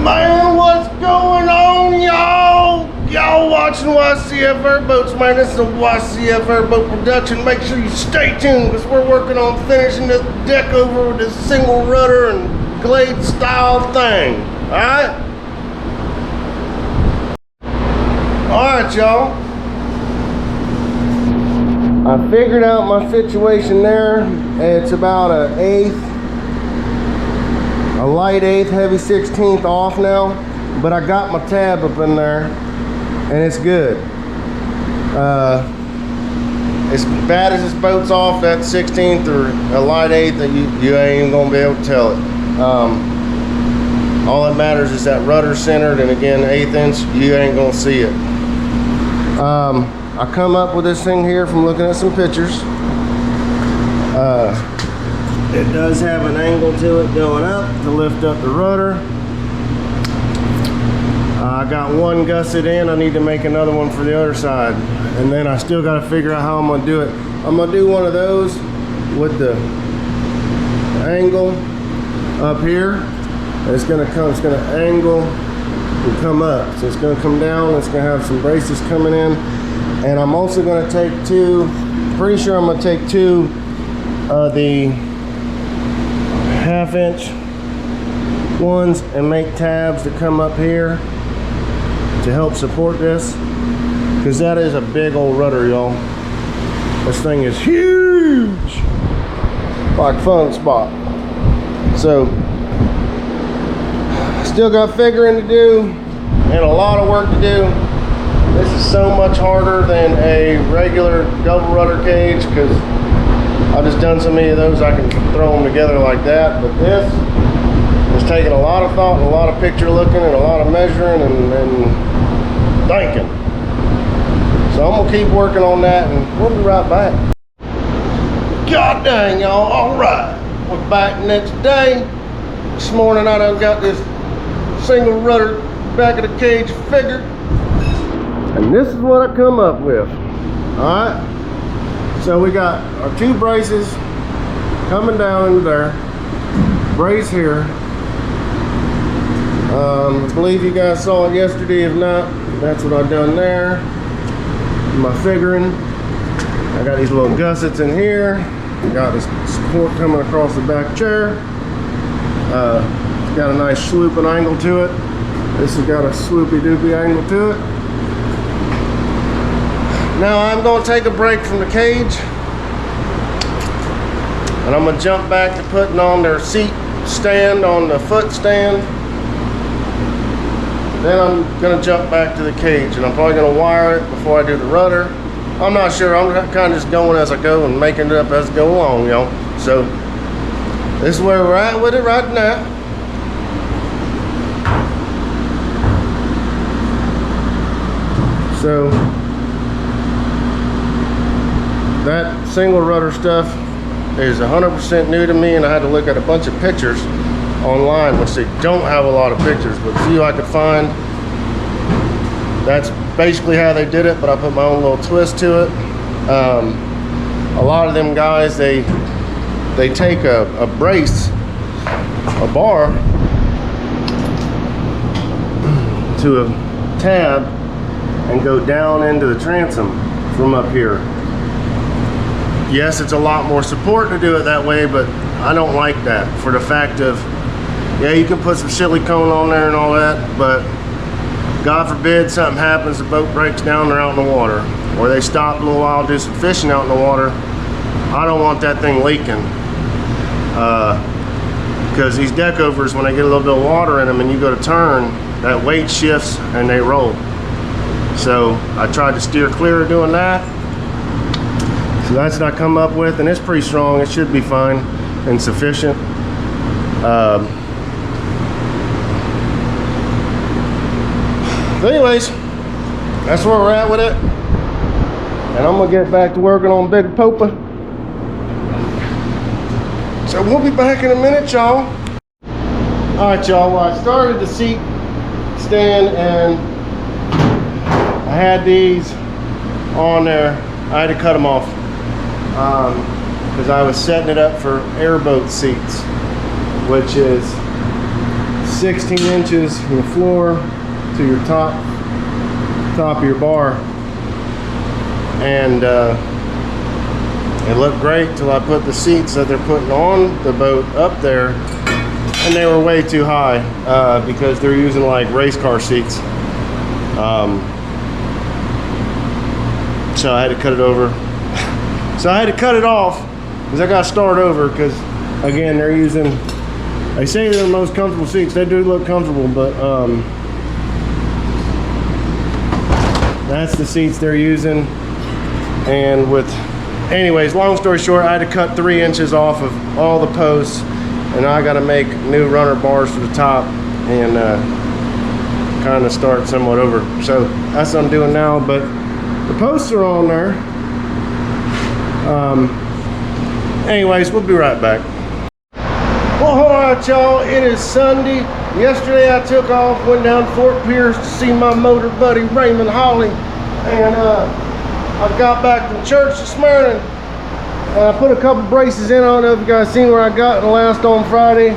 Man, what's going on, y'all? Y'all watching YCF Airboats, man. This is a YCF Airboat production. Make sure you stay tuned because we're working on finishing this deck over with this single rudder and glade style thing. Alright? Alright, y'all. I figured out my situation there. It's about an eighth. A light eighth, heavy 16th off now, but I got my tab up in there and it's good. As bad as this boat's off, that 16th or a light eighth, that you ain't even gonna be able to tell it. All that matters is that rudder centered, and again, eighth inch, you ain't gonna see it. I come up with this thing here from looking at some pictures. It does have an angle to it going up to lift up the rudder. I got one gusset in. I need to make another one for the other side. And then I still got to figure out how I'm going to do it. I'm going to do one of those with the angle up here. And it's going to angle and come up. So it's going to come down. It's going to have some braces coming in. And I'm also going to take two, pretty sure I'm going to take two of the 1/2 inch ones and make tabs to come up here to help support this, because that is a big old rudder, y'all. This thing is huge, like fun spot. So still got figuring to do and a lot of work to do. This is so much harder than a regular double rudder cage because I've just done so many of those I can throw them together like that, but this is taking a lot of thought and a lot of picture looking and a lot of measuring and thinking. So I'm gonna keep working on that and we'll be right back. God dang, y'all, all right. We're back next day. This morning I done got this single rudder back of the cage figured. And this is what I come up with, all right? So we got our two braces coming down into there, brace here. I believe you guys saw it yesterday. If not, that's what I've done there. My figuring. I got these little gussets in here. Got this support coming across the back chair. It's got a nice swooping angle to it. This has got a swoopy doopy angle to it. Now I'm going to take a break from the cage and I'm going to jump back to putting on their seat stand on the foot stand. Then I'm going to jump back to the cage and I'm probably going to wire it before I do the rudder. I'm not sure. I'm kind of just going as I go and making it up as I go along, y'all. So this is where we're at with it right now. So that single rudder stuff is 100% new to me, and I had to look at a bunch of pictures online, which they don't have a lot of pictures, but a few I could find. That's basically how they did it, but I put my own little twist to it. A lot of them guys, they take a brace, a bar, to a tab and go down into the transom from up here. Yes, it's a lot more support to do it that way, but I don't like that for the fact of, yeah, you can put some silicone on there and all that, but God forbid something happens, the boat breaks down, they're out in the water, or they stop a little while, do some fishing out in the water. I don't want that thing leaking, because these deck overs, when they get a little bit of water in them and you go to turn, that weight shifts and they roll. So I tried to steer clear of doing that. So that's what I come up with, and it's pretty strong. It should be fine and sufficient. So anyways, that's where we're at with it. And I'm gonna get back to working on Big Popa. So we'll be back in a minute, y'all. All right, y'all, well, I started the seat stand and I had these on there. I had to cut them off because I was setting it up for airboat seats, which is 16 inches from the floor to your top of your bar. And it looked great till I put the seats that they're putting on the boat up there, and they were way too high because they're using like race car seats. So I had to cut it over. So I had to cut it off because I got to start over, because again, they're using, they say they're the most comfortable seats. They do look comfortable, but that's the seats they're using. And with, anyways, long story short, I had to cut 3 inches off of all the posts, and I got to make new runner bars for the top and kind of start somewhat over. So that's what I'm doing now, but the posts are on there. Anyways, we'll be right back. Well, all right, y'all, it is Sunday. Yesterday I took off, went down to Fort Pierce to see my motor buddy Raymond Holly, and I got back from church this morning. I put a couple braces in. I don't know if you guys seen where I got the last on Friday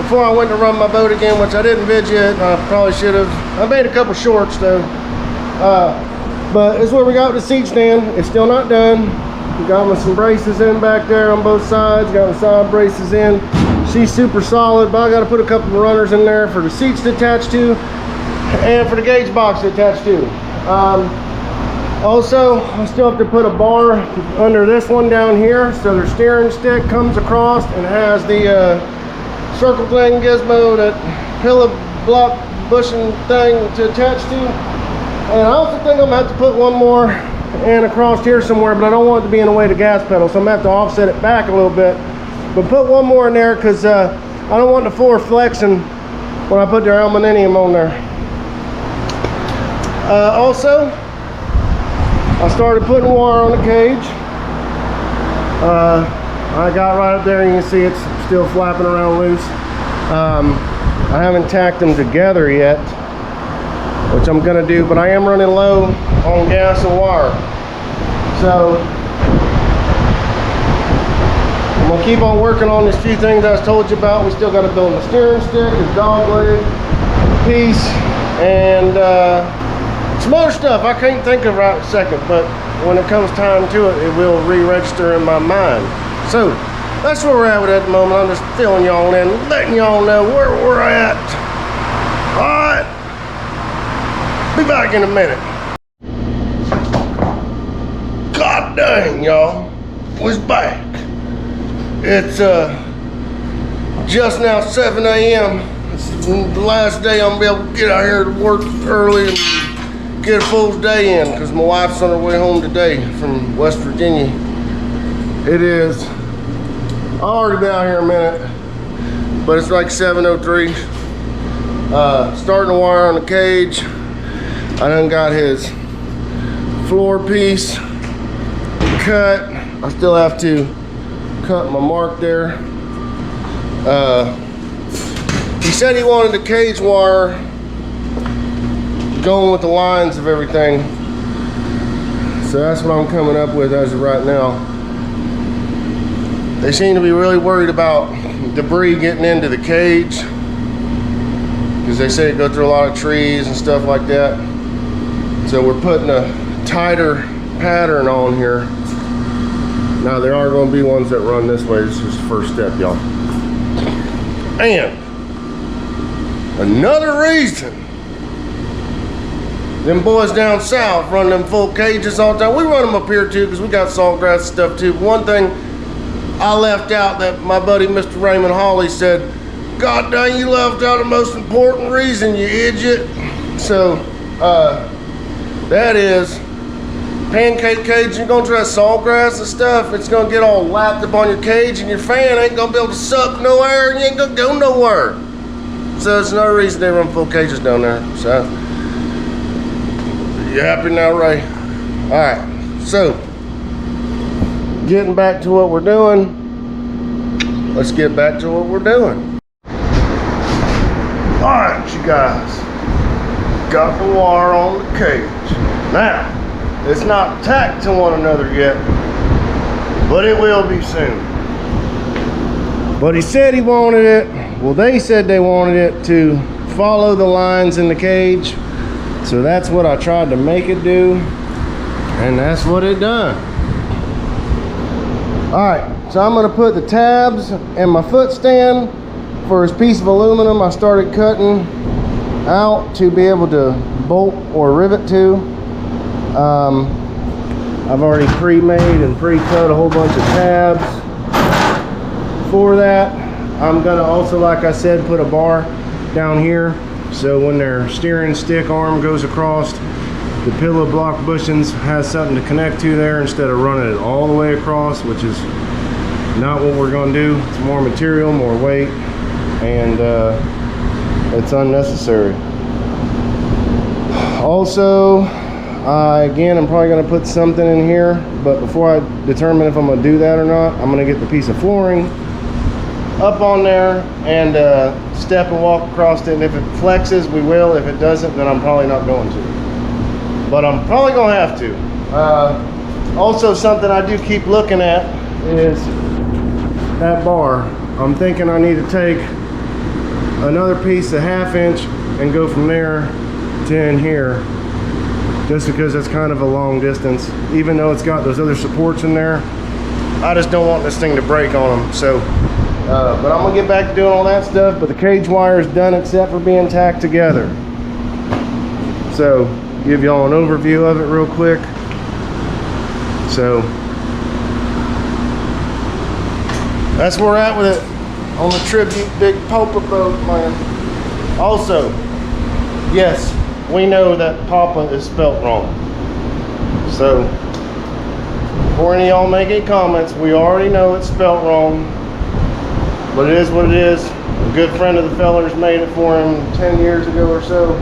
before I went to run my boat again, which I didn't vid yet. I probably should have. I made a couple shorts though. But this is where we got with the seat stand. It's still not done. We got me some braces in back there on both sides. Got the side braces in. She's super solid, but I got to put a couple of runners in there for the seats to attach to and for the gauge box to attach to. Also, I still have to put a bar under this one down here, so their steering stick comes across and has the circle thing gizmo, that pillow block bushing thing to attach to. And I also think I'm gonna have to put one more in across here somewhere, but I don't want it to be in the way of the gas pedal, so I'm gonna have to offset it back a little bit. But put one more in there, because I don't want the floor flexing when I put their aluminum on there. Also, I started putting wire on the cage. I got right up there, and you can see it's still flapping around loose. I haven't tacked them together yet, which I'm gonna do, but I am running low on gas and wire. So I'm gonna keep on working on these few things I told you about. We still gotta build the steering stick, the dog leg piece, and some other stuff I can't think of right second, but when it comes time to it, it will re-register in my mind. So that's where we're at with it at the moment. I'm just filling y'all in, letting y'all know where we're at. All right, be back in a minute. God dang, y'all, we's back. It's just now 7 a.m. This is the last day I'm gonna be able to get out here to work early and get a full day in, because my wife's on her way home today from West Virginia. It is, I've already been out here a minute, but it's like 7:03. Starting the wire on the cage. I done got his floor piece cut. I still have to cut my mark there. He said he wanted the cage wire going with the lines of everything, so that's what I'm coming up with as of right now. They seem to be really worried about debris getting into the cage, because they say it goes through a lot of trees and stuff like that. So we're putting a tighter pattern on here. Now there are going to be ones that run this way. This is the first step, y'all. And another reason them boys down south run them full cages all the time. We run them up here too, because we got saltgrass and stuff too. But one thing I left out that my buddy Mr. Raymond Hawley said, God dang, you left out the most important reason, you idiot. So that is pancake cage. You're gonna try saltgrass and stuff, it's gonna get all lapped up on your cage, and your fan ain't gonna be able to suck no air, and you ain't gonna go nowhere. So that's another reason they run full cages down there. So you happy now, Ray? All right, so getting back to what we're doing, let's get back to what we're doing. All right, you guys, got the wire on the cage. Now, it's not tacked to one another yet, but it will be soon. But he said he wanted it. Well, they said they wanted it to follow the lines in the cage, so that's what I tried to make it do, and that's what it done. All right, so I'm gonna put the tabs and my foot stand for this piece of aluminum I started cutting out to be able to bolt or rivet to. I've already pre-made and pre-cut a whole bunch of tabs for that. I'm gonna also, like I said, put a bar down here so when their steering stick arm goes across, the pillow block bushings has something to connect to there instead of running it all the way across, which is not what we're gonna do. It's more material, more weight, and it's unnecessary. Also, again, I'm probably going to put something in here, but before I determine if I'm going to do that or not, I'm going to get the piece of flooring up on there and step and walk across it, and if it flexes, we will. If it doesn't, then I'm probably not going to. But I'm probably going to have to. Also, something I do keep looking at is that bar. I'm thinking I need to take another piece, a 1/2 inch, and go from there to in here, just because that's kind of a long distance. Even though it's got those other supports in there, I just don't want this thing to break on them. So, but I'm gonna get back to doing all that stuff, but the cage wire is done except for being tacked together. So, give y'all an overview of it real quick. So, that's where we're at with it on the Tribute Big Popa boat, man. Also, yes, we know that Papa is spelt wrong. So, before any of y'all make any comments, we already know it's spelt wrong. But it is what it is. A good friend of the feller's made it for him 10 years ago or so.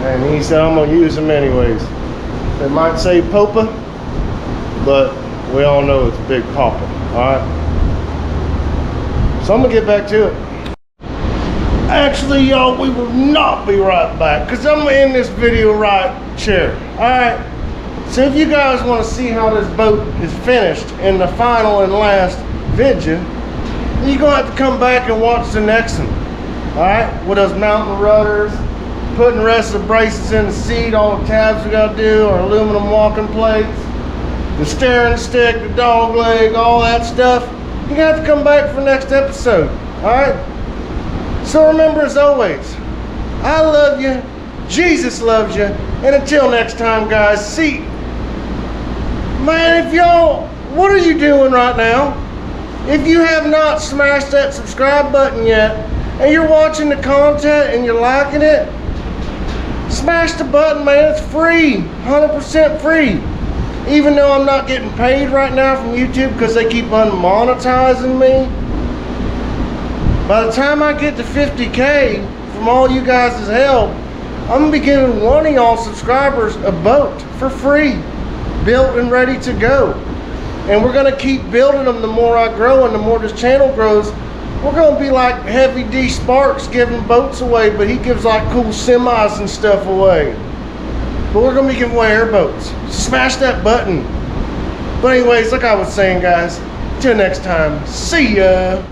And he said, I'm gonna use them anyways. It might say Popa, but we all know it's Big Papa, all right? So I'm gonna get back to it. Actually, y'all, we will not be right back because I'm gonna end this video right here. All right. So if you guys want to see how this boat is finished in the final and last video, you're gonna have to come back and watch the next one. All right, with us mounting rudders, putting the rest of the braces in the seat, all the tabs we gotta do, our aluminum walking plates, the steering stick, the dog leg, all that stuff. You're gonna have to come back for the next episode. All right. So remember, as always, I love you, Jesus loves you, and until next time, guys, see. Man, if y'all, what are you doing right now? If you have not smashed that subscribe button yet, and you're watching the content and you're liking it, smash the button, man. It's free, 100% free. Even though I'm not getting paid right now from YouTube because they keep unmonetizing me. By the time I get to 50K from all you guys' help, I'm gonna be giving one of y'all subscribers a boat for free, built and ready to go. And we're gonna keep building them the more I grow and the more this channel grows. We're gonna be like Heavy D Sparks giving boats away, but he gives like cool semis and stuff away. But we're gonna be giving away airboats. Smash that button. But anyways, like I was saying, guys, till next time, see ya.